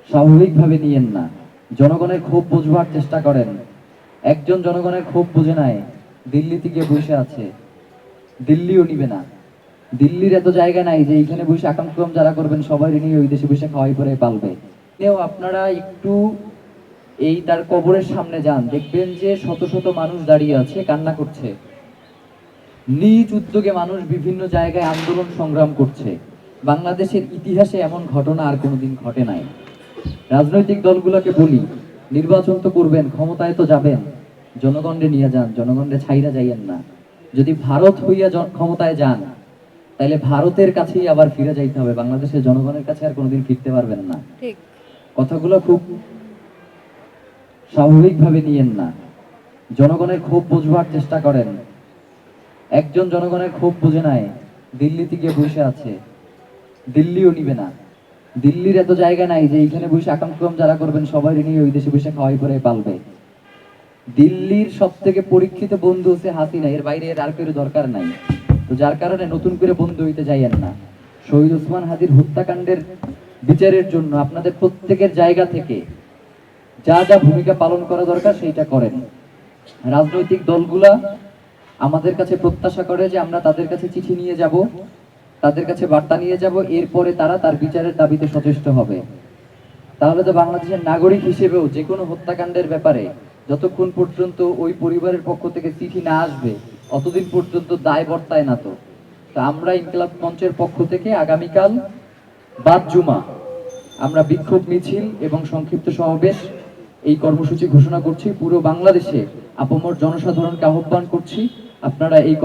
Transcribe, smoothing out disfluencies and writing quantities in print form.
স্বাভাবিকভাবে নিয়েন না। জনগণের ক্ষোভ বুঝবার চেষ্টা করেন। একজন জনগণের ক্ষোভ বুঝে নাই, দিল্লিতে গিয়ে বসে আছে, দিল্লিও নিবে না। দিল্লির এত জায়গা নাই যে এইখানে বসে আকাম যারা করবেন সবাই নিয়ে ওই দেশে বসে খাওয়াই পরে পালবে। আপনারা একটু এই তার কবরের সামনে যান, দেখবেন যে শত শত মানুষ দাঁড়িয়ে আছে, কান্না করছে। নিজ উদ্যোগে মানুষ বিভিন্ন জায়গায় আন্দোলন সংগ্রাম করছে। বাংলাদেশের ইতিহাসে এমন ঘটনা আর কোনোদিন ঘটে নাই। রাজনৈতিক দলগুলোকে বলি, নির্বাচন তো করবেন, ক্ষমতায় তো যাবেন, জনগণরে নিয়ে যান, জনগণরে ছাইরা যাইয়েন না। যদি ভারত হইয়া ক্ষমতায় যান, তাহলে ভারতের কাছেই আবার ফিরে যাইতে হবে, বাংলাদেশের জনগণের কাছে আর কোনোদিন ফিরতে পারবেন না। ঠিক। কথাগুলো খুব স্বাভাবিকভাবে নিয়েন না। জনগণের ক্ষোভ বুঝবার চেষ্টা করেন। একজন জনগণের ক্ষোভ বুঝে নাই, দিল্লিতে গিয়ে বসে আছে, দিল্লিও নিবে না। দিল্লির এত জায়গা নাই যে এইখানে বসে আকাম যারা করবেন সবাই নিয়ে ওই দেশে বসে খাওয়াই পরে পালবে। দিল্লির সব থেকে পরীক্ষিত বন্ধু হচ্ছে হাসিনা, এর বাইরে আর কেউ দরকার নাই। তো যার কারণে নতুন করে বন্ধু হইতে যাইয়েন না। শহীদ ওসমান হাদির হত্যাকাণ্ডের বিচারের জন্য আপনাদের প্রত্যেকের জায়গা থেকে যা যা ভূমিকা পালন করা দরকার সেইটা করেন। রাজনৈতিক দলগুলা আমাদের কাছে প্রত্যাশা করে যে আমরা তাদের কাছে চিঠি নিয়ে যাব, তাদের কাছে বার্তা নিয়ে যাব, এরপরে তারা তার বিচারের দাবিতে সচেষ্ট হবে। তাহলে তো বাংলাদেশের নাগরিক হিসেবেও যে কোনো হত্যাকাণ্ডের ব্যাপারে যতক্ষণ পর্যন্ত ওই পরিবারের পক্ষ থেকে চিঠি না আসবে, অতদিন পর্যন্ত দায় বর্তায় না। তো আমরা ইনকিলাব মঞ্চের পক্ষ থেকে আগামীকাল বাদ জুমা আমরা বিক্ষোভ মিছিল এবং সংক্ষিপ্ত সমাবেশ এই কর্মসূচি ঘোষণা করছি। পুরো বাংলাদেশে আপামর জনসাধারণকে আহ্বান করছি, আপনারা এই